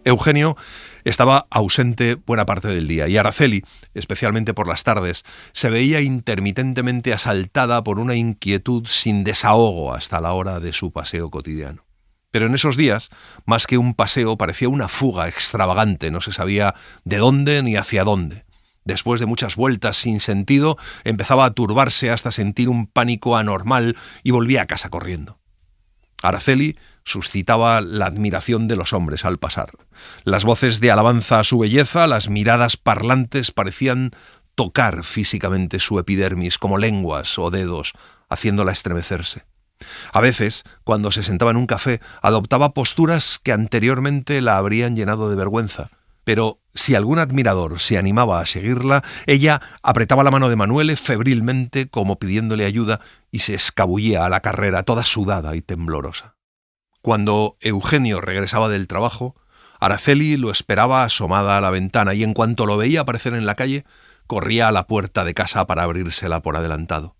Eugenio estaba ausente buena parte del día y Araceli, especialmente por las tardes, se veía intermitentemente asaltada por una inquietud sin desahogo hasta la hora de su paseo cotidiano. Pero en esos días, más que un paseo, parecía una fuga extravagante, no se sabía de dónde ni hacia dónde. Después de muchas vueltas sin sentido, empezaba a turbarse hasta sentir un pánico anormal y volvía a casa corriendo. Araceli suscitaba la admiración de los hombres al pasar. Las voces de alabanza a su belleza, las miradas parlantes parecían tocar físicamente su epidermis como lenguas o dedos, haciéndola estremecerse. A veces, cuando se sentaba en un café, adoptaba posturas que anteriormente la habrían llenado de vergüenza. Pero si algún admirador se animaba a seguirla, ella apretaba la mano de Manuele febrilmente como pidiéndole ayuda y se escabullía a la carrera toda sudada y temblorosa. Cuando Eugenio regresaba del trabajo, Araceli lo esperaba asomada a la ventana y en cuanto lo veía aparecer en la calle, corría a la puerta de casa para abrírsela por adelantado,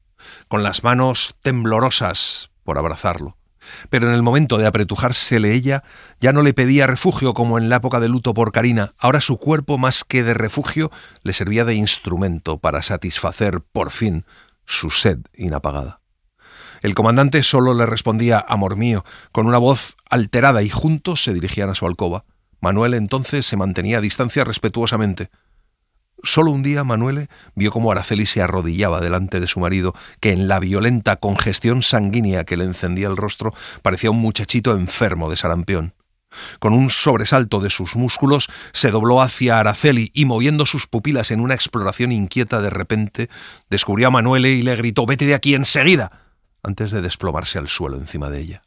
con las manos temblorosas por abrazarlo. Pero en el momento de apretujársele ella, ya no le pedía refugio como en la época de luto por Karina. Ahora su cuerpo, más que de refugio, le servía de instrumento para satisfacer, por fin, su sed inapagada. El comandante solo le respondía, amor mío, con una voz alterada y juntos se dirigían a su alcoba. Manuel entonces se mantenía a distancia respetuosamente. Solo un día Manuele vio cómo Araceli se arrodillaba delante de su marido, que en la violenta congestión sanguínea que le encendía el rostro parecía un muchachito enfermo de sarampión. Con un sobresalto de sus músculos se dobló hacia Araceli y, moviendo sus pupilas en una exploración inquieta, de repente descubrió a Manuele y le gritó «¡Vete de aquí enseguida!», antes de desplomarse al suelo encima de ella.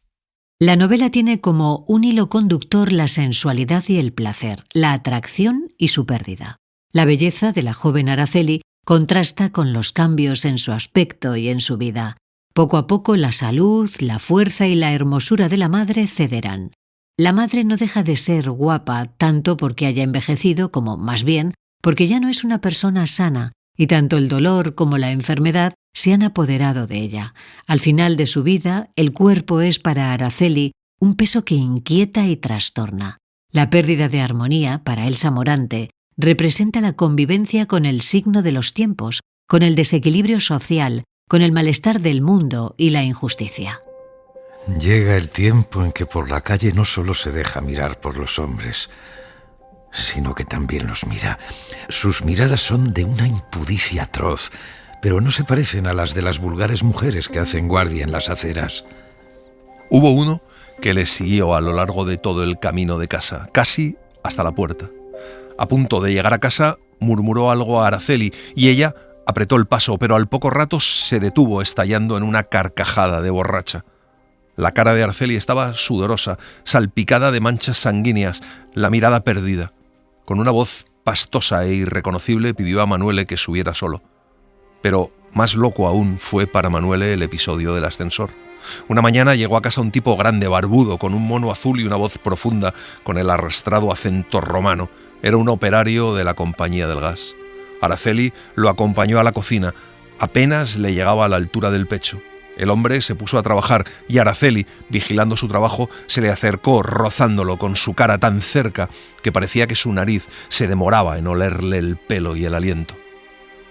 La novela tiene como un hilo conductor la sensualidad y el placer, la atracción y su pérdida. La belleza de la joven Araceli contrasta con los cambios en su aspecto y en su vida. Poco a poco la salud, la fuerza y la hermosura de la madre cederán. La madre no deja de ser guapa tanto porque haya envejecido como, más bien, porque ya no es una persona sana y tanto el dolor como la enfermedad se han apoderado de ella. Al final de su vida, el cuerpo es para Araceli un peso que inquieta y trastorna. La pérdida de armonía, para Elsa Morante, representa la convivencia con el signo de los tiempos, con el desequilibrio social, con el malestar del mundo y la injusticia. Llega el tiempo en que por la calle no solo se deja mirar por los hombres, sino que también los mira. Sus miradas son de una impudicia atroz, pero no se parecen a las de las vulgares mujeres que hacen guardia en las aceras. Hubo uno que le siguió a lo largo de todo el camino de casa, casi hasta la puerta. A punto de llegar a casa, murmuró algo a Araceli y ella apretó el paso, pero al poco rato se detuvo estallando en una carcajada de borracha. La cara de Araceli estaba sudorosa, salpicada de manchas sanguíneas, la mirada perdida. Con una voz pastosa e irreconocible pidió a Manuele que subiera solo. Pero más loco aún fue para Manuele el episodio del ascensor. Una mañana llegó a casa un tipo grande, barbudo, con un mono azul y una voz profunda, con el arrastrado acento romano. Era un operario de la compañía del gas. Araceli lo acompañó a la cocina. Apenas le llegaba a la altura del pecho. El hombre se puso a trabajar y Araceli, vigilando su trabajo, se le acercó rozándolo con su cara tan cerca que parecía que su nariz se demoraba en olerle el pelo y el aliento.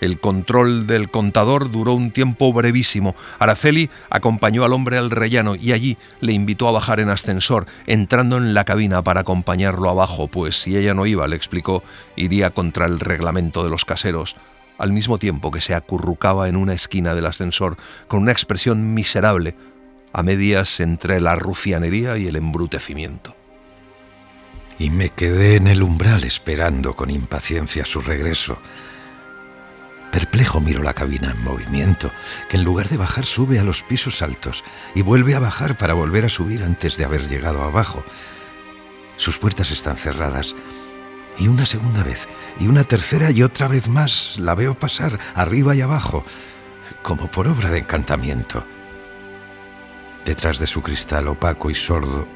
El control del contador duró un tiempo brevísimo. Araceli acompañó al hombre al rellano y allí le invitó a bajar en ascensor, entrando en la cabina para acompañarlo abajo, pues si ella no iba, le explicó, iría contra el reglamento de los caseros, al mismo tiempo que se acurrucaba en una esquina del ascensor con una expresión miserable, a medias entre la rufianería y el embrutecimiento. Y me quedé en el umbral esperando con impaciencia su regreso. Perplejo miro la cabina en movimiento, que en lugar de bajar sube a los pisos altos y vuelve a bajar para volver a subir antes de haber llegado abajo. Sus puertas están cerradas, y una segunda vez, y una tercera y otra vez más la veo pasar arriba y abajo, como por obra de encantamiento. Detrás de su cristal opaco y sordo,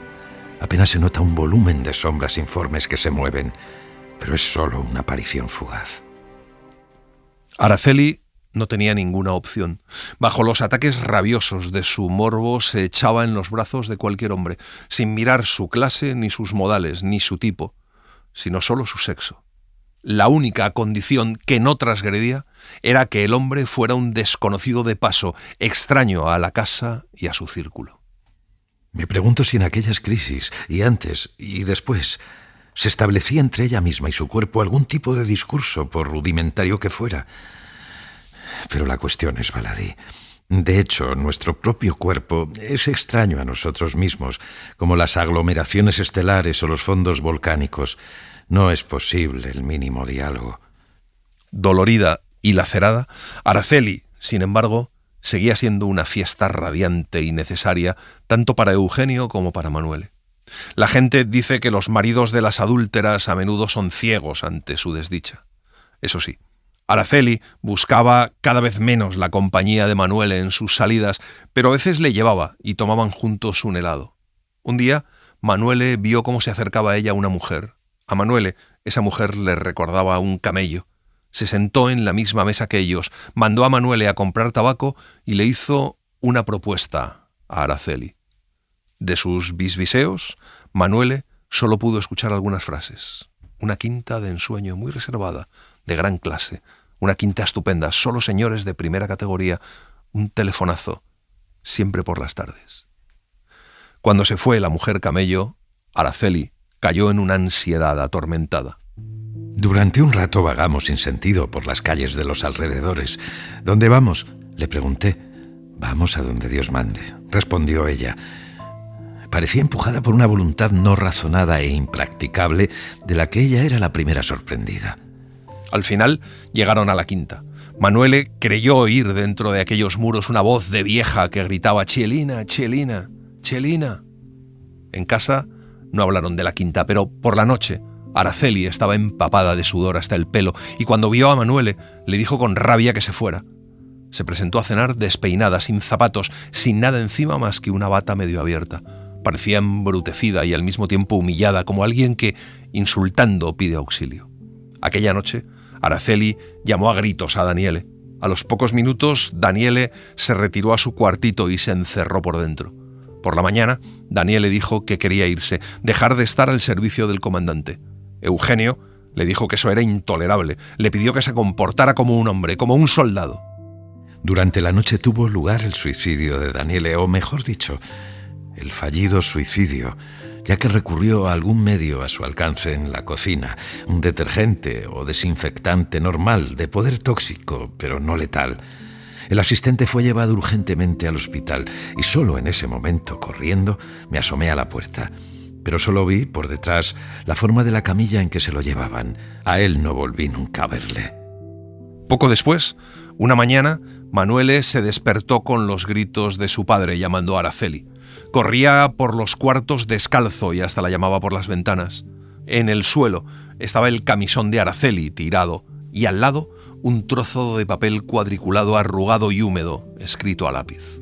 apenas se nota un volumen de sombras informes que se mueven, pero es solo una aparición fugaz. Araceli no tenía ninguna opción. Bajo los ataques rabiosos de su morbo se echaba en los brazos de cualquier hombre, sin mirar su clase, ni sus modales, ni su tipo. sino solo su sexo. La única condición que no transgredía era que el hombre fuera un desconocido de paso, extraño a la casa y a su círculo. Me pregunto si en aquellas crisis, y antes y después, se establecía entre ella misma y su cuerpo algún tipo de discurso, por rudimentario que fuera. Pero la cuestión es baladí. De hecho, nuestro propio cuerpo es extraño a nosotros mismos, como las aglomeraciones estelares o los fondos volcánicos. No es posible el mínimo diálogo. Dolorida y lacerada, Araceli, sin embargo, seguía siendo una fiesta radiante y necesaria tanto para Eugenio como para Manuele. La gente dice que los maridos de las adúlteras a menudo son ciegos ante su desdicha. Eso sí, Araceli buscaba cada vez menos la compañía de Manuele en sus salidas, pero a veces le llevaba y tomaban juntos un helado. Un día, Manuele vio cómo se acercaba a ella una mujer. A Manuele, esa mujer le recordaba a un camello. Se sentó en la misma mesa que ellos, mandó a Manuele a comprar tabaco y le hizo una propuesta a Araceli. De sus bisbiseos, Manuele solo pudo escuchar algunas frases. Una quinta de ensueño muy reservada, de gran clase, una quinta estupenda, solo señores de primera categoría, un telefonazo, siempre por las tardes. Cuando se fue la mujer camello, Araceli cayó en una ansiedad atormentada. Durante un rato vagamos sin sentido por las calles de los alrededores. ¿Dónde vamos?, le pregunté. Vamos a donde Dios mande, respondió ella. Parecía empujada por una voluntad no razonada e impracticable de la que ella era la primera sorprendida. Al final llegaron a la quinta. Manuele creyó oír dentro de aquellos muros una voz de vieja que gritaba «Chelina, Chelina, Chelina». En casa no hablaron de la quinta, pero por la noche Araceli estaba empapada de sudor hasta el pelo y cuando vio a Manuele le dijo con rabia que se fuera. Se presentó a cenar despeinada, sin zapatos, sin nada encima más que una bata medio abierta. Parecía embrutecida y al mismo tiempo humillada, como alguien que, insultando, pide auxilio. Aquella noche, Araceli llamó a gritos a Daniele. A los pocos minutos, Daniele se retiró a su cuartito y se encerró por dentro. Por la mañana, Daniele dijo que quería irse, dejar de estar al servicio del comandante. Eugenio le dijo que eso era intolerable. Le pidió que se comportara como un hombre, como un soldado. Durante la noche tuvo lugar el suicidio de Daniele, o mejor dicho, el fallido suicidio, ya que recurrió a algún medio a su alcance en la cocina, un detergente o desinfectante normal, de poder tóxico, pero no letal. El asistente fue llevado urgentemente al hospital y solo en ese momento, corriendo, me asomé a la puerta. Pero solo vi, por detrás, la forma de la camilla en que se lo llevaban. A él no volví nunca a verle. Poco después, una mañana, Manuele se despertó con los gritos de su padre llamando a Araceli. Corría por los cuartos descalzo y hasta la llamaba por las ventanas. En el suelo estaba el camisón de Araceli tirado y al lado un trozo de papel cuadriculado arrugado y húmedo, escrito a lápiz.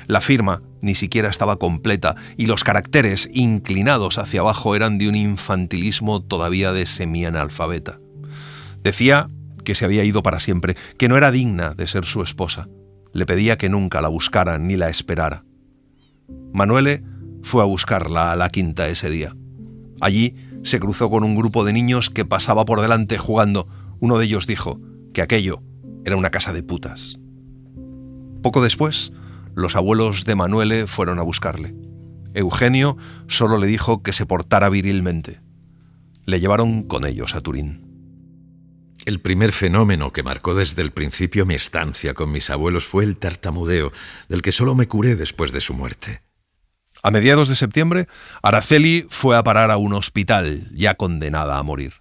La firma ni siquiera estaba completa y los caracteres inclinados hacia abajo eran de un infantilismo todavía de semianalfabeta. Decía que se había ido para siempre, que no era digna de ser su esposa. Le pedía que nunca la buscara ni la esperara. Manuele fue a buscarla a la quinta ese día. Allí se cruzó con un grupo de niños que pasaba por delante jugando. Uno de ellos dijo que aquello era una casa de putas. Poco después, los abuelos de Manuele fueron a buscarle. Eugenio solo le dijo que se portara virilmente. Le llevaron con ellos a Turín. El primer fenómeno que marcó desde el principio mi estancia con mis abuelos fue el tartamudeo, del que solo me curé después de su muerte. A mediados de septiembre, Araceli fue a parar a un hospital, ya condenada a morir.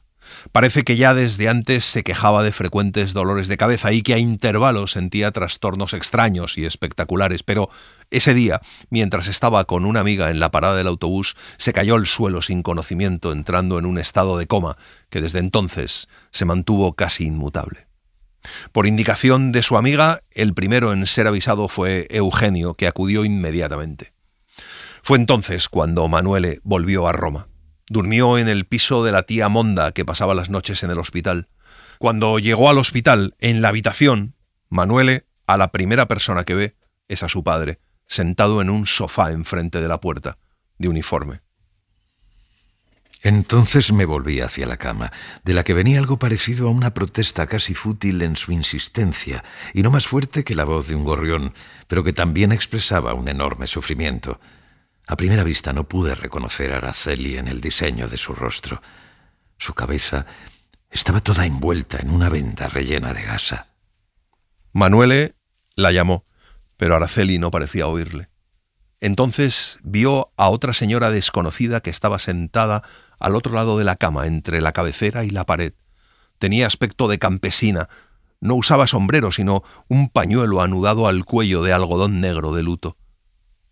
Parece que ya desde antes se quejaba de frecuentes dolores de cabeza y que a intervalos sentía trastornos extraños y espectaculares, pero ese día, mientras estaba con una amiga en la parada del autobús, se cayó al suelo sin conocimiento, entrando en un estado de coma que desde entonces se mantuvo casi inmutable. Por indicación de su amiga, el primero en ser avisado fue Eugenio, que acudió inmediatamente. Fue entonces cuando Manuele volvió a Roma. Durmió en el piso de la tía Monda, que pasaba las noches en el hospital. Cuando llegó al hospital, en la habitación, Manuele, a la primera persona que ve, es a su padre, sentado en un sofá enfrente de la puerta, de uniforme. Entonces me volví hacia la cama, de la que venía algo parecido a una protesta casi fútil en su insistencia, y no más fuerte que la voz de un gorrión, pero que también expresaba un enorme sufrimiento. A primera vista no pude reconocer a Araceli en el diseño de su rostro. Su cabeza estaba toda envuelta en una venda rellena de gasa. Manuele la llamó, pero Araceli no parecía oírle. Entonces vio a otra señora desconocida que estaba sentada al otro lado de la cama, entre la cabecera y la pared. Tenía aspecto de campesina. No usaba sombrero, sino un pañuelo anudado al cuello de algodón negro de luto.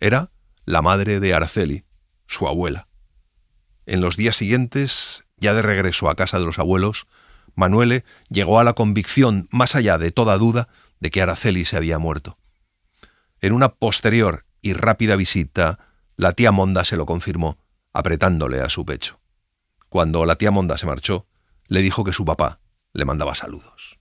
Era la madre de Araceli, su abuela. En los días siguientes, ya de regreso a casa de los abuelos, Manuele llegó a la convicción, más allá de toda duda, de que Araceli se había muerto. En una posterior y rápida visita, la tía Monda se lo confirmó, apretándole a su pecho. Cuando la tía Monda se marchó, le dijo que su papá le mandaba saludos.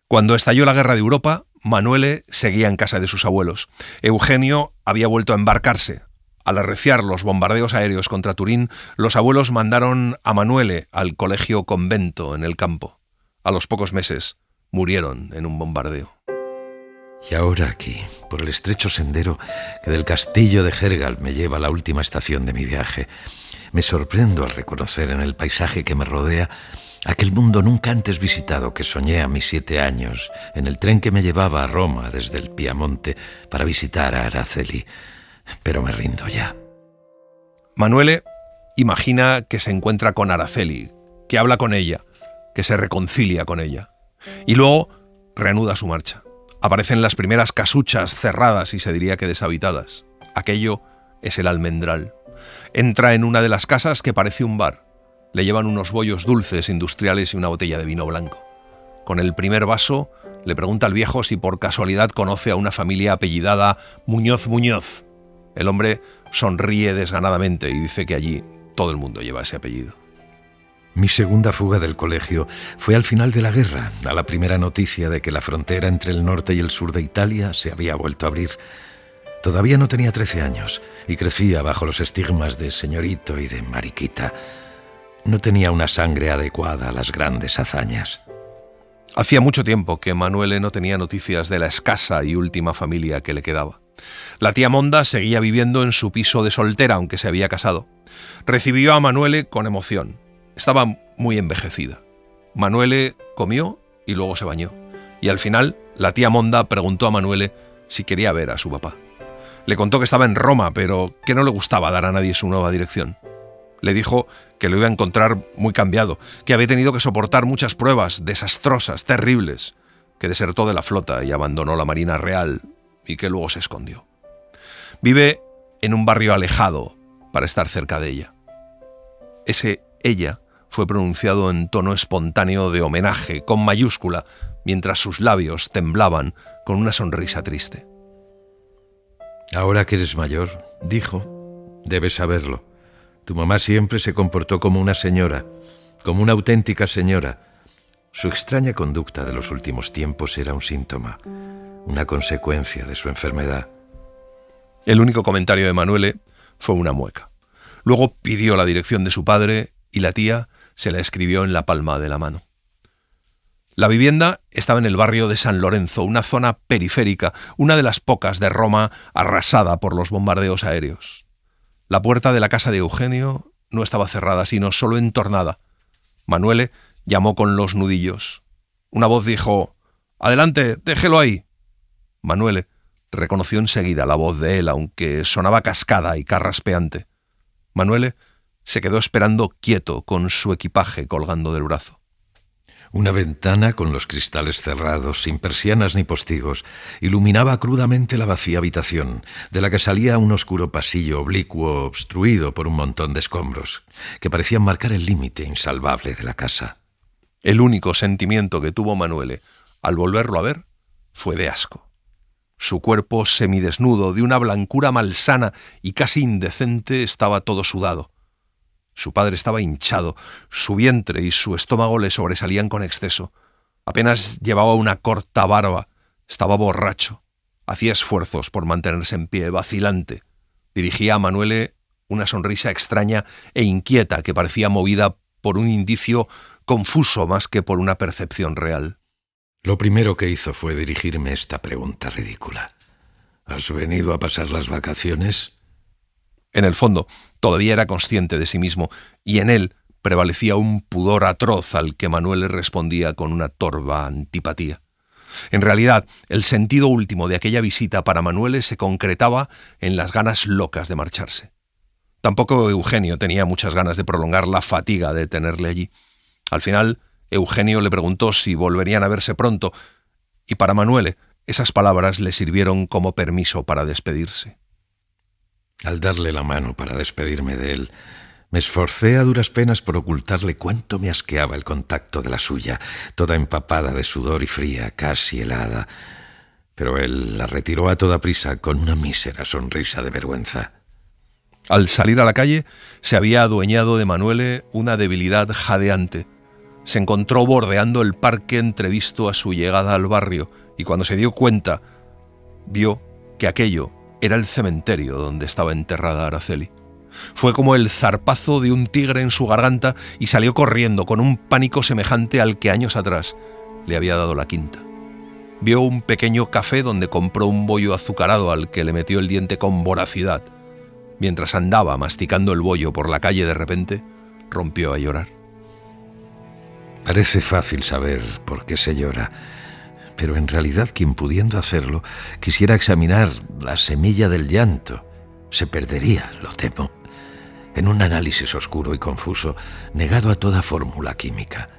Cuando estalló la guerra de Europa, Manuele seguía en casa de sus abuelos. Eugenio había vuelto a embarcarse. Al arreciar los bombardeos aéreos contra Turín, los abuelos mandaron a Manuele al colegio convento en el campo. A los pocos meses, murieron en un bombardeo. Y ahora aquí, por el estrecho sendero que del castillo de Hergal me lleva a la última estación de mi viaje, me sorprendo al reconocer en el paisaje que me rodea aquel mundo nunca antes visitado que soñé a mis 7 años en el tren que me llevaba a Roma desde el Piamonte para visitar a Araceli. Pero me rindo ya. Manuele imagina que se encuentra con Araceli, que habla con ella, que se reconcilia con ella. Y luego reanuda su marcha. Aparecen las primeras casuchas cerradas y se diría que deshabitadas. Aquello es el Almendral. Entra en una de las casas que parece un bar. Le llevan unos bollos dulces industriales y una botella de vino blanco. Con el primer vaso le pregunta al viejo si por casualidad conoce a una familia apellidada Muñoz Muñoz. El hombre sonríe desganadamente y dice que allí todo el mundo lleva ese apellido. Mi segunda fuga del colegio fue al final de la guerra, a la primera noticia de que la frontera entre el norte y el sur de Italia se había vuelto a abrir. Todavía no tenía 13 años y crecía bajo los estigmas de señorito y de mariquita. No tenía una sangre adecuada a las grandes hazañas. Hacía mucho tiempo que Manuele no tenía noticias de la escasa y última familia que le quedaba. La tía Monda seguía viviendo en su piso de soltera, aunque se había casado. Recibió a Manuele con emoción. Estaba muy envejecida. Manuele comió y luego se bañó. Y al final, la tía Monda preguntó a Manuele si quería ver a su papá. Le contó que estaba en Roma, pero que no le gustaba dar a nadie su nueva dirección. Le dijo que lo iba a encontrar muy cambiado, que había tenido que soportar muchas pruebas desastrosas, terribles, que desertó de la flota y abandonó la Marina Real y que luego se escondió. Vive en un barrio alejado para estar cerca de ella. Ese ella fue pronunciado en tono espontáneo de homenaje, con mayúscula, mientras sus labios temblaban con una sonrisa triste. Ahora que eres mayor, dijo, debes saberlo. Tu mamá siempre se comportó como una señora, como una auténtica señora. Su extraña conducta de los últimos tiempos era un síntoma, una consecuencia de su enfermedad. El único comentario de Manuele fue una mueca. Luego pidió la dirección de su padre y la tía se la escribió en la palma de la mano. La vivienda estaba en el barrio de San Lorenzo, una zona periférica, una de las pocas de Roma arrasada por los bombardeos aéreos. La puerta de la casa de Eugenio no estaba cerrada, sino solo entornada. Manuele llamó con los nudillos. Una voz dijo: «Adelante, déjelo ahí». Manuele reconoció enseguida la voz de él, aunque sonaba cascada y carraspeante. Manuele se quedó esperando quieto con su equipaje colgando del brazo. Una ventana con los cristales cerrados, sin persianas ni postigos, iluminaba crudamente la vacía habitación, de la que salía un oscuro pasillo oblicuo obstruido por un montón de escombros, que parecían marcar el límite insalvable de la casa. El único sentimiento que tuvo Manuele al volverlo a ver fue de asco. Su cuerpo semidesnudo, de una blancura malsana y casi indecente, estaba todo sudado. Su padre estaba hinchado, su vientre y su estómago le sobresalían con exceso. Apenas llevaba una corta barba, estaba borracho. Hacía esfuerzos por mantenerse en pie, vacilante. Dirigía a Manuele una sonrisa extraña e inquieta que parecía movida por un indicio confuso más que por una percepción real. Lo primero que hizo fue dirigirme esta pregunta ridícula. ¿Has venido a pasar las vacaciones? En el fondo, todavía era consciente de sí mismo, y en él prevalecía un pudor atroz al que Manuel le respondía con una torva antipatía. En realidad, el sentido último de aquella visita para Manuel se concretaba en las ganas locas de marcharse. Tampoco Eugenio tenía muchas ganas de prolongar la fatiga de tenerle allí. Al final, Eugenio le preguntó si volverían a verse pronto, y para Manuel esas palabras le sirvieron como permiso para despedirse. Al darle la mano para despedirme de él, me esforcé a duras penas por ocultarle cuánto me asqueaba el contacto de la suya, toda empapada de sudor y fría, casi helada. Pero él la retiró a toda prisa con una mísera sonrisa de vergüenza. Al salir a la calle, se había adueñado de Manuel una debilidad jadeante. Se encontró bordeando el parque entrevisto a su llegada al barrio, y cuando se dio cuenta, vio que aquello era el cementerio donde estaba enterrada Araceli. Fue como el zarpazo de un tigre en su garganta y salió corriendo con un pánico semejante al que años atrás le había dado la quinta. Vio un pequeño café donde compró un bollo azucarado al que le metió el diente con voracidad. Mientras andaba masticando el bollo por la calle, de repente rompió a llorar. Parece fácil saber por qué se llora, pero en realidad quien pudiendo hacerlo quisiera examinar la semilla del llanto, se perdería, lo temo, en un análisis oscuro y confuso, negado a toda fórmula química.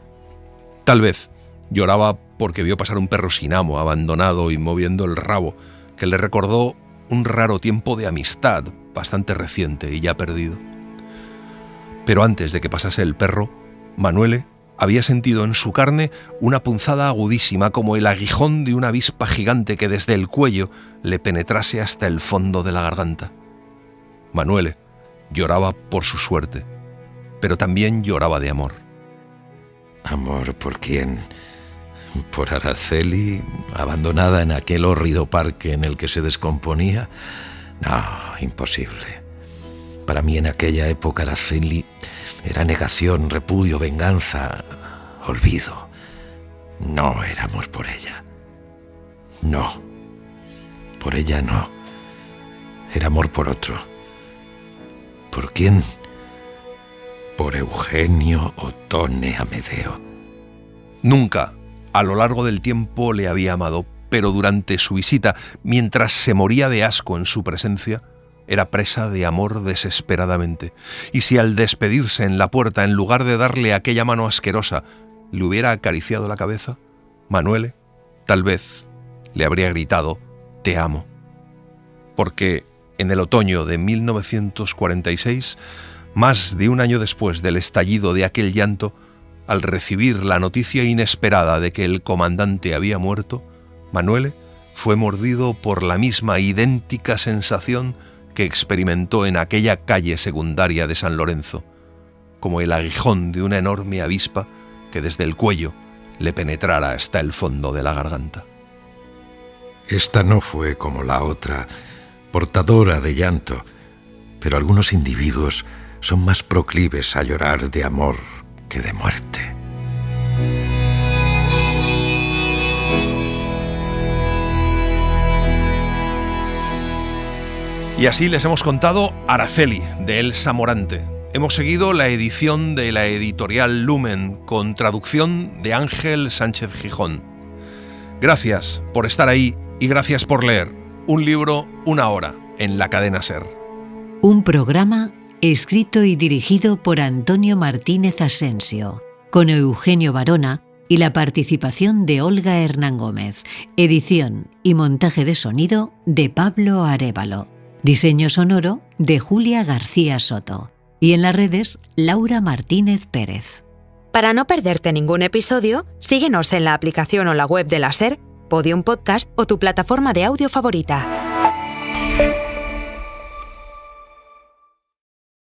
Tal vez lloraba porque vio pasar un perro sin amo, abandonado y moviendo el rabo, que le recordó un raro tiempo de amistad, bastante reciente y ya perdido. Pero antes de que pasase el perro, Manuel había sentido en su carne una punzada agudísima como el aguijón de una avispa gigante que desde el cuello le penetrase hasta el fondo de la garganta. Manuel lloraba por su suerte, pero también lloraba de amor. ¿Amor por quién? ¿Por Araceli, abandonada en aquel hórrido parque en el que se descomponía? No, imposible. Para mí en aquella época Araceli era negación, repudio, venganza, olvido. No éramos por ella. No, por ella no. Era amor por otro. ¿Por quién? Por Eugenio Ottone Amedeo. Nunca, a lo largo del tiempo, le había amado, pero durante su visita, mientras se moría de asco en su presencia, era presa de amor desesperadamente. Y si al despedirse en la puerta, en lugar de darle aquella mano asquerosa, le hubiera acariciado la cabeza, Manuel, tal vez, le habría gritado «Te amo». Porque en el otoño de 1946, más de un año después del estallido de aquel llanto, al recibir la noticia inesperada de que el comandante había muerto, Manuel fue mordido por la misma idéntica sensación que experimentó en aquella calle secundaria de San Lorenzo, como el aguijón de una enorme avispa que desde el cuello le penetrara hasta el fondo de la garganta. Esta no fue como la otra, portadora de llanto, pero algunos individuos son más proclives a llorar de amor que de muerte. Y así les hemos contado Araceli, de Elsa Morante. Hemos seguido la edición de la editorial Lumen, con traducción de Ángel Sánchez Gijón. Gracias por estar ahí y gracias por leer. Un libro, una hora, en la cadena SER. Un programa escrito y dirigido por Antonio Martínez Asensio, con Eugenio Barona y la participación de Olga Hernán Gómez. Edición y montaje de sonido de Pablo Arévalo. Diseño sonoro de Julia García Soto. Y en las redes, Laura Martínez Pérez. Para no perderte ningún episodio, síguenos en la aplicación o la web de la SER, Podium Podcast o tu plataforma de audio favorita.